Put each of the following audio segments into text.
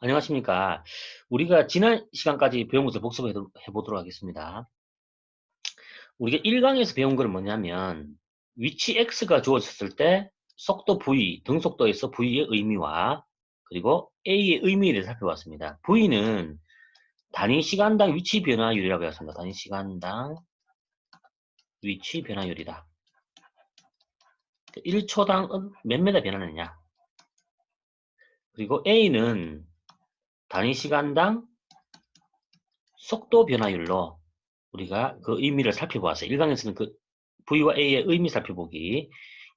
안녕하십니까. 우리가 지난 시간까지 배운 것을 복습해 보도록 하겠습니다. 우리가 1강에서 배운 건 뭐냐면, 위치 x가 주어졌을 때 속도 v, 등속도에서 v의 의미와 그리고 a의 의미에 대해서 살펴봤습니다. v는 단위 시간당 위치 변화율이라고 했습니다. 단위 시간당 위치 변화율이다. 1초당 몇 메다 변하느냐. 그리고 a는 단위 시간당 속도 변화율로 우리가 그 의미를 살펴보았어요. 1강에서는 그 V와 A의 의미 살펴보기.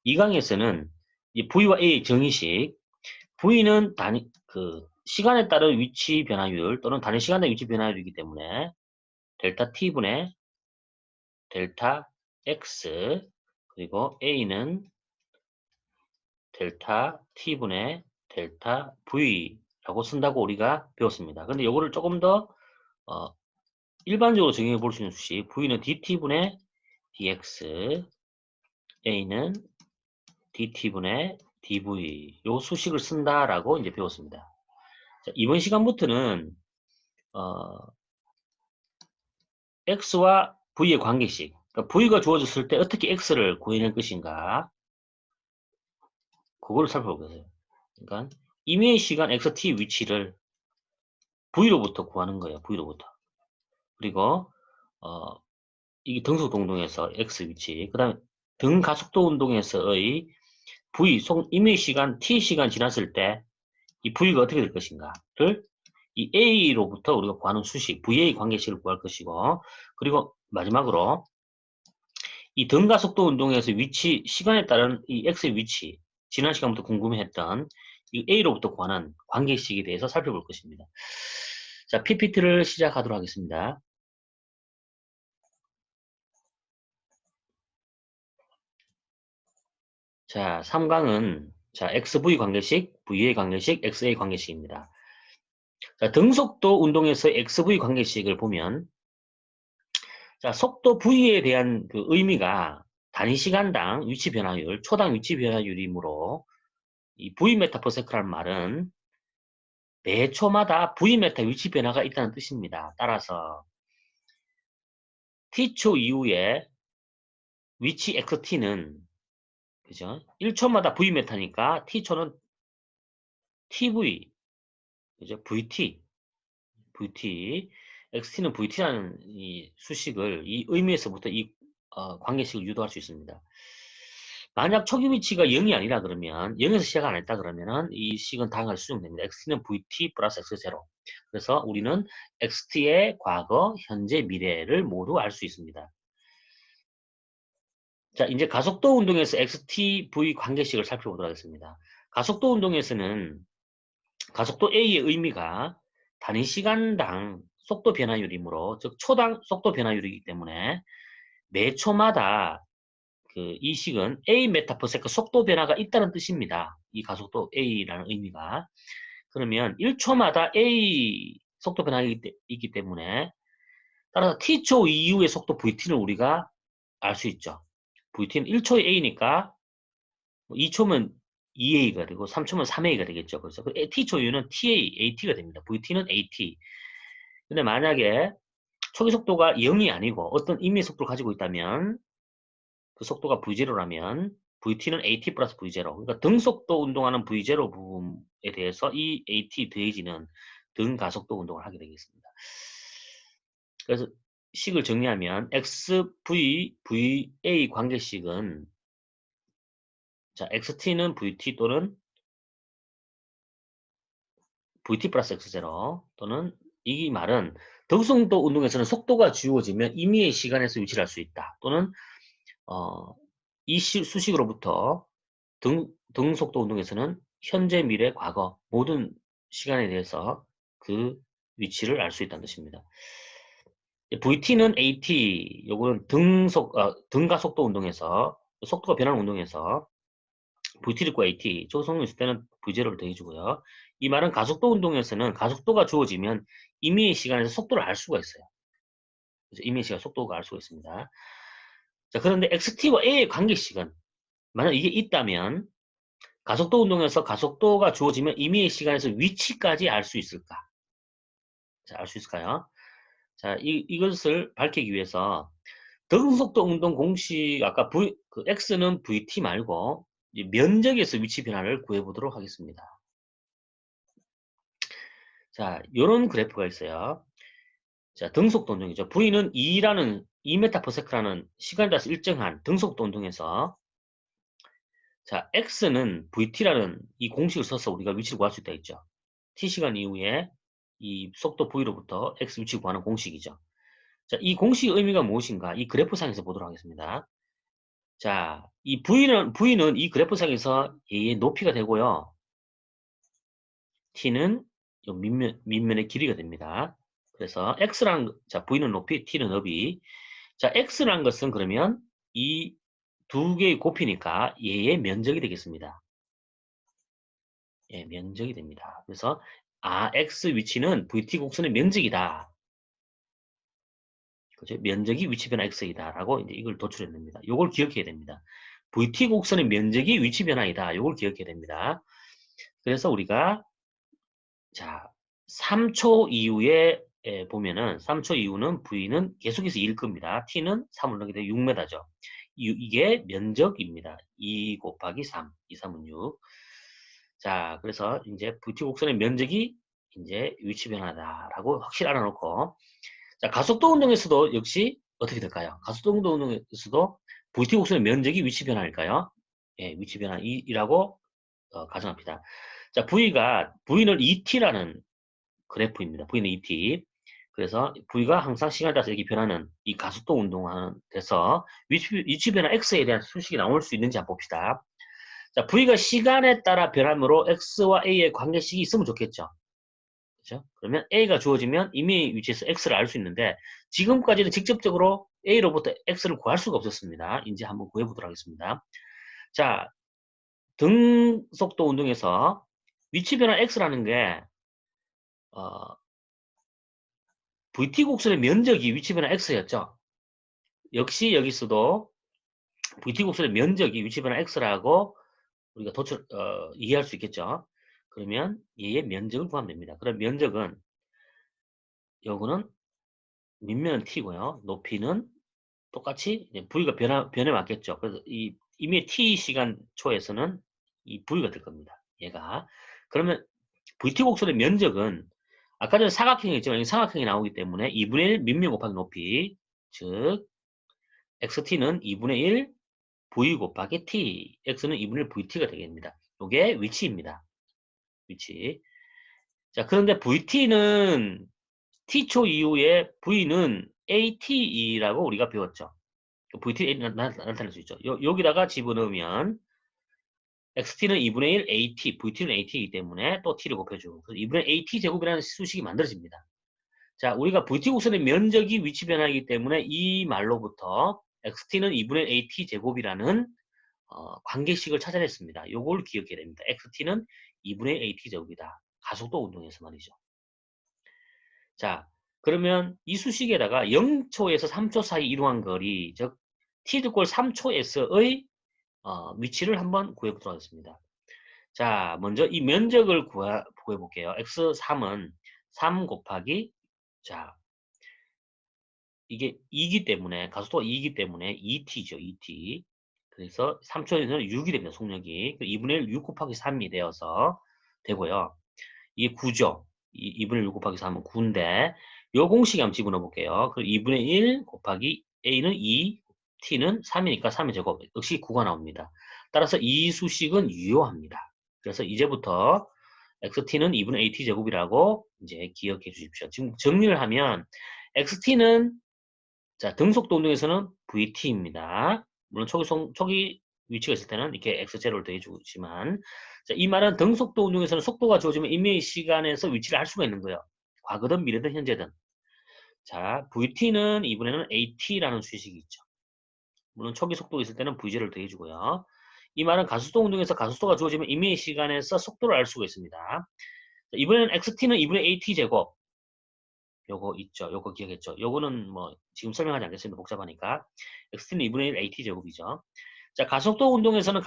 2강에서는 이 V와 A의 정의식. V는 시간에 따른 위치 변화율 또는 단위 시간의 위치 변화율이기 때문에 델타 T분의 델타 X 그리고 A는 델타 T분의 델타 V라고 쓴다고 우리가 배웠습니다. 근데 이거를 조금 더 일반적으로 정의해 볼 수 있는 수식 V는 DT분의 dx, a는 dt분의 dv 요 수식을 쓴다라고 이제 배웠습니다. 자, 이번 시간부터는 x와 v의 관계식, 그러니까 v가 주어졌을 때 어떻게 x를 구해낼 것인가 그걸 살펴보겠어요. 그러니까 임의의 시간 xt 위치를 v로부터 구하는 거예요. v로부터. 그리고 이게 등속 동동에서 x 위치, 그 다음에 등 가속도 운동에서의 v, 임의 시간 t 시간 지났을 때 이 v가 어떻게 될 것인가를 이 a로부터 우리가 구하는 수식, va 관계식을 구할 것이고, 그리고 마지막으로 이 등가속도 운동에서 위치, 시간에 따른 이 x의 위치, 지난 시간부터 궁금해했던 이 a로부터 구하는 관계식에 대해서 살펴볼 것입니다. 자, PPT를 시작하도록 하겠습니다. 자, 3강은 자, XV 관계식, VA 관계식, XA 관계식입니다. 자, 등속도 운동에서 XV 관계식을 보면 자, 속도 V에 대한 그 의미가 단위 시간당 위치 변화율, 초당 위치 변화율이므로 이 Vm/s라는 말은 매 초마다 Vm 위치 변화가 있다는 뜻입니다. 따라서 T초 이후에 위치 XT는 그죠? 1초마다 Vm니까 T초는 TV, 그죠? VT, XT는 VT라는 이 수식을 이 의미에서부터 이 관계식을 유도할 수 있습니다. 만약 초기 위치가 0이 아니라 그러면 0에서 시작 안 했다 그러면은 이 식은 다음과 수정됩니다. xt는 vt 플러스 x0. 그래서 우리는 xt의 과거, 현재, 미래를 모두 알 수 있습니다. 자, 이제 가속도 운동에서 xtv 관계식을 살펴보도록 하겠습니다. 가속도 운동에서는 가속도 a의 의미가 단위 시간당 속도 변화율이므로 즉 초당 속도 변화율이기 때문에 매 초마다 이 식은 a 메타퍼세컨 속도 변화가 있다는 뜻입니다. 이 가속도 a라는 의미가. 그러면 1초마다 a 속도 변화가 있기 때문에 따라서 t초 이후의 속도 vt는 우리가 알 수 있죠. vt는 1초에 a니까 2초면 2a가 되고 3초면 3a가 되겠죠. 그래서 t초 이후는 ta, at가 됩니다. vt는 at. 근데 만약에 초기 속도가 0이 아니고 어떤 임의 속도를 가지고 있다면 그 속도가 V0라면 VT는 AT 플러스 V0. 그러니까 등속도 운동하는 V0 부분에 대해서 이 AT 더해지는 등가속도 운동을 하게 되겠습니다. 그래서 식을 정리하면 XV, VA 관계식은 자, XT는 VT 또는 VT 플러스 X0 또는 이 말은 등속도 운동에서는 속도가 주어지면 임의의 시간에서 위치를 할 수 있다. 또는 이 수식으로부터 등속도 운동에서는 현재, 미래, 과거 모든 시간에 대해서 그 위치를 알 수 있다는 뜻입니다. VT는 AT, 요거는 등가속도 운동에서 속도가 변하는 운동에서 VT를 과 AT, 초속성이 있을 때는 V0를 더해주고요. 이 말은 가속도 운동에서는 가속도가 주어지면 임의의 시간에서 속도를 알 수가 있어요. 그래서 임의의 시간 속도가 알 수가 있습니다. 자, 그런데 XT와 A의 관계식은 만약 이게 있다면 가속도 운동에서 가속도가 주어지면 임의의 시간에서 위치까지 알 수 있을까? 자, 알 수 있을까요? 자, 이것을 밝히기 위해서 등속도 운동 공식 아까 그 x는 vt 말고 이 면적에서 위치 변화를 구해보도록 하겠습니다. 자, 요런 그래프가 있어요. 자, 등속도 운동이죠. v는 2m/s라는 시간에 따라서 일정한 등속도 운동에서 자, x는 vt라는 이 공식을 써서 우리가 위치를 구할 수 있다 했죠. t시간 이후에 이 속도 v로부터 x 위치 구하는 공식이죠. 자, 이 공식의 의미가 무엇인가? 이 그래프상에서 보도록 하겠습니다. 자, 이 V는 이 그래프상에서 얘의 높이가 되고요. T는 요 밑면의 길이가 됩니다. 그래서 자, V는 높이, T는 너비. 자, X라는 것은 그러면 이 두 개의 곱이니까 얘의 면적이 되겠습니다. 예, 면적이 됩니다. 그래서, X 위치는 VT 곡선의 면적이다. 그죠? 면적이 위치 변화 x이다라고 이제 이걸 도출해냅니다. 이걸 기억해야 됩니다. VT 곡선의 면적이 위치 변화이다. 이걸 기억해야 됩니다. 그래서 우리가 자 3초 이후에 보면은 3초 이후는 V는 계속해서 1 겁니다. T는 3을 넣게 되면 6m죠. 이게 면적입니다. 2 곱하기 3, 2, 3은 6. 자, 그래서 이제 VT 곡선의 면적이 이제 위치 변화다라고 확실히 알아놓고 자, 가속도 운동에서도 역시 어떻게 될까요? 가속도 운동에서도 VT 곡선의 면적이 위치 변화일까요? 예, 위치 변화이라고 가정합니다. 자, V는 ET라는 그래프입니다. V는 ET. 그래서 V가 항상 시간에 따라서 이렇게 변하는 이 가속도 운동하는 데서 위치 변화 X에 대한 수식이 나올 수 있는지 한번 봅시다. 자, V가 시간에 따라 변함으로 X와 A의 관계식이 있으면 좋겠죠. 그죠? 그러면 A가 주어지면 이미 위치에서 X를 알 수 있는데 지금까지는 직접적으로 A로부터 X를 구할 수가 없었습니다. 이제 한번 구해보도록 하겠습니다. 자, 등속도 운동에서 위치 변화 X라는 게 VT 곡선의 면적이 위치 변화 X였죠. 역시 여기서도 VT 곡선의 면적이 위치 변화 X라고 우리가 이해할 수 있겠죠. 그러면 얘의 면적을 구하면 됩니다. 그럼 면적은 요거는 밑면은 T고요. 높이는 똑같이 V가 변해 왔겠죠. 그래서 이미 T 시간 초에서는 이 V가 될 겁니다. 얘가. 그러면 VT 곡선의 면적은 아까 전에 사각형이 있지만 삼각형이 나오기 때문에 2분의 1 밑면 곱하기 높이 즉 XT는 2분의 1 V 곱하기 T X는 2분의 1 VT가 되겠습니다. 이게 위치입니다. 위치. 자, 그런데 VT는 T초 이후에 V는 AT라고 우리가 배웠죠. VT 나타낼 수 있죠. 여기다가 집어넣으면 XT는 2분의 1 AT, VT는 AT이기 때문에 또 T를 곱해주고 그래서 2분의 AT 제곱이라는 수식이 만들어집니다. 자, 우리가 VT 곡선의 면적이 위치 변화이기 때문에 이 말로부터 XT는 2분의 AT 제곱이라는 관계식을 찾아냈습니다. 요걸 기억해야 됩니다. XT는 2분의 AT 제곱이다. 가속도 운동에서 말이죠. 자, 그러면 이 수식에다가 0초에서 3초 사이 이동한 거리, 즉 t-3 3초에서의 위치를 한번 구해보도록 하겠습니다. 자, 먼저 이 면적을 구해볼게요. x3은 3 곱하기 자, 이게 2기 때문에 가속도가 2이기 때문에 2t죠. 2t. 그래서 3초에서는 6이 됩니다. 속력이. 2분의 1 6 곱하기 3이 되어서 되고요. 이게 9죠. 2분의 1 6 곱하기 3은 9인데 요 공식에 한번 집어넣어 볼게요. 그럼 2분의 1 곱하기 a는 2, t는 3이니까 3의 제곱. 역시 9가 나옵니다. 따라서 이 수식은 유효합니다. 그래서 이제부터 xt는 2분의 at 제곱이라고 이제 기억해 주십시오. 지금 정리를 하면 xt는 자, 등속도 운동에서는 VT입니다. 물론 초기 위치가 있을 때는 이렇게 X0를 더해주지만, 자, 이 말은 등속도 운동에서는 속도가 주어지면 임의의 시간에서 위치를 할 수가 있는 거예요. 과거든, 미래든, 현재든. 자, VT는 이번에는 AT라는 수식이 있죠. 물론 초기 속도가 있을 때는 V0를 더해주고요. 이 말은 가속도 운동에서 가속도가 주어지면 임의의 시간에서 속도를 알 수가 있습니다. 자, 이번에는 XT는 2분의 AT 제곱. 요거 있죠. 요거 기억했죠. 요거는 뭐 지금 설명하지 않겠습니다. 복잡하니까. x는 2분의 1 at 제곱이죠. 자, 가속도 운동에서는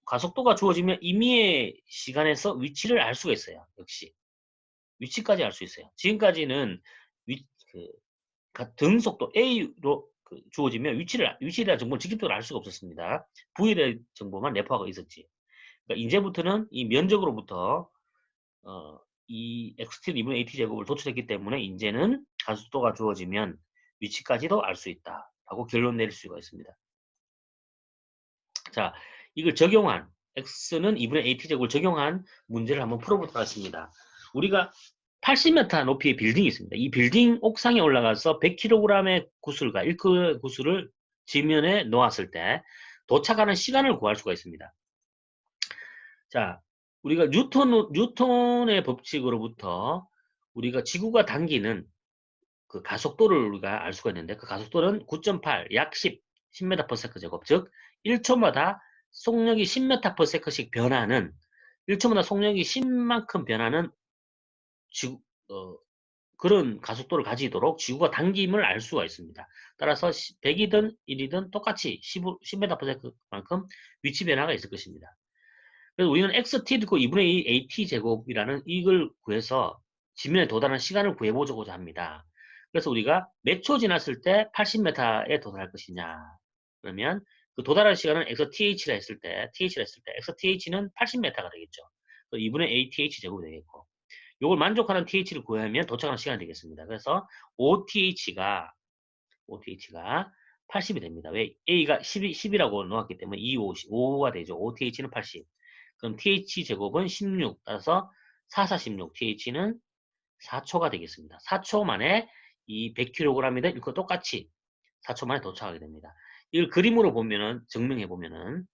가속도가 주어지면 임의의 시간에서 위치를 알 수가 있어요. 역시 위치까지 알 수 있어요. 지금까지는 그 등속도 A로 주어지면 위치에 대한 정보를 직접적으로 알 수가 없었습니다. V에 대한 정보만 내포하고 있었지. 그러니까 이제부터는 이 면적으로부터 이 XT 2분의 AT 제곱을 도출했기 때문에 이제는 가속도가 주어지면 위치까지도 알 수 있다라고 결론 내릴 수가 있습니다. 자, 이걸 적용한 X는 2분의 AT 제곱을 적용한 문제를 한번 풀어보도록 하겠습니다. 우리가 80m 높이의 빌딩이 있습니다. 이 빌딩 옥상에 올라가서 100kg의 구슬과 1kg의 구슬을 지면에 놓았을 때 도착하는 시간을 구할 수가 있습니다. 자, 우리가 뉴턴의 법칙으로부터 우리가 지구가 당기는 그 가속도를 우리가 알 수가 있는데 그 가속도는 9.8, 약 10m/s 제곱, 즉 1초마다 속력이 10m/s씩 변하는 1초마다 속력이 10만큼 변하는 지구, 그런 가속도를 가지도록 지구가 당김을 알 수가 있습니다. 따라서 100이든 1이든 똑같이 10m/s만큼 위치 변화가 있을 것입니다. 그래서 우리는 XT 듣고 2분의 2 AT 제곱이라는 이걸 구해서 지면에 도달하는 시간을 구해보고자 합니다. 그래서 우리가 몇 초 지났을 때 80m에 도달할 것이냐. 그러면 그 도달할 시간은 XTH라 했을 때, XTH는 80m가 되겠죠. 2분의 ATH 제곱이 되겠고. 이걸 만족하는 TH를 구하면 도착하는 시간이 되겠습니다. 그래서 OTH가 80이 됩니다. 왜? A가 10이라고 놓았기 때문에 5가 되죠. OTH는 80. 그럼 TH 제곱은 16. 따라서 4, 4, 16. TH는 4초가 되겠습니다. 4초 만에 이 100kg이든 이거 똑같이 4초 만에 도착하게 됩니다. 이걸 그림으로 보면은, 증명해 보면은,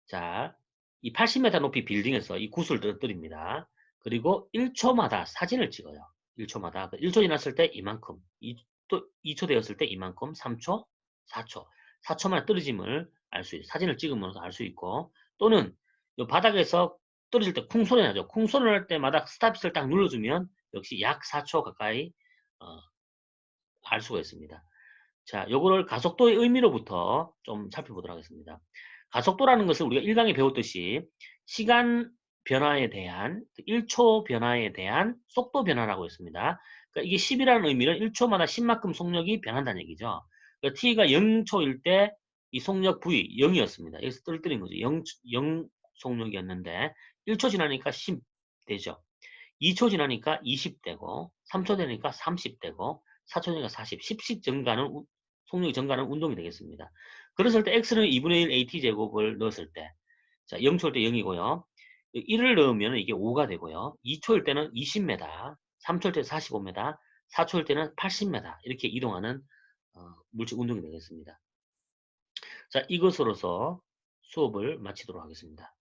자, 이 80m 높이 빌딩에서 이 구슬을 떨어뜨립니다. 그리고 1초마다 사진을 찍어요. 1초마다. 1초 지났을 때 이만큼, 또 2초 되었을 때 이만큼, 3초, 4초. 4초 만에 떨어짐을 알 수 있어요. 사진을 찍으면서 알 수 있고, 또는 이 바닥에서 떨어질 때 쿵 소리 나죠. 쿵 소리 날 때마다 스탑을 딱 눌러주면 역시 약 4초 가까이 알 수가 있습니다. 자, 요거를 가속도의 의미로부터 좀 살펴보도록 하겠습니다. 가속도라는 것을 우리가 1강에 배웠듯이 시간 변화에 대한 1초 변화에 대한 속도 변화라고 했습니다. 그러니까 이게 10이라는 의미는 1초마다 10만큼 속력이 변한다는 얘기죠. 그러니까 t가 0초일 때 이 속력 v 0이었습니다. 여기서 떨어뜨린 거죠. 0 속력이었는데 1초 지나니까 10 되죠. 2초 지나니까 20 되고 3초 되니까 30 되고 4초 되니까 40, 10씩 증가하는 속력이 증가하는 운동이 되겠습니다. 그랬을 때 x는 2분의 1 at 제곱을 넣었을 때 자, 0초일 때 0이고요. 1을 넣으면 이게 5가 되고요. 2초일 때는 20m, 3초일 때 45m, 4초일 때는 80m 이렇게 이동하는 물질 운동이 되겠습니다. 자, 이것으로서 수업을 마치도록 하겠습니다.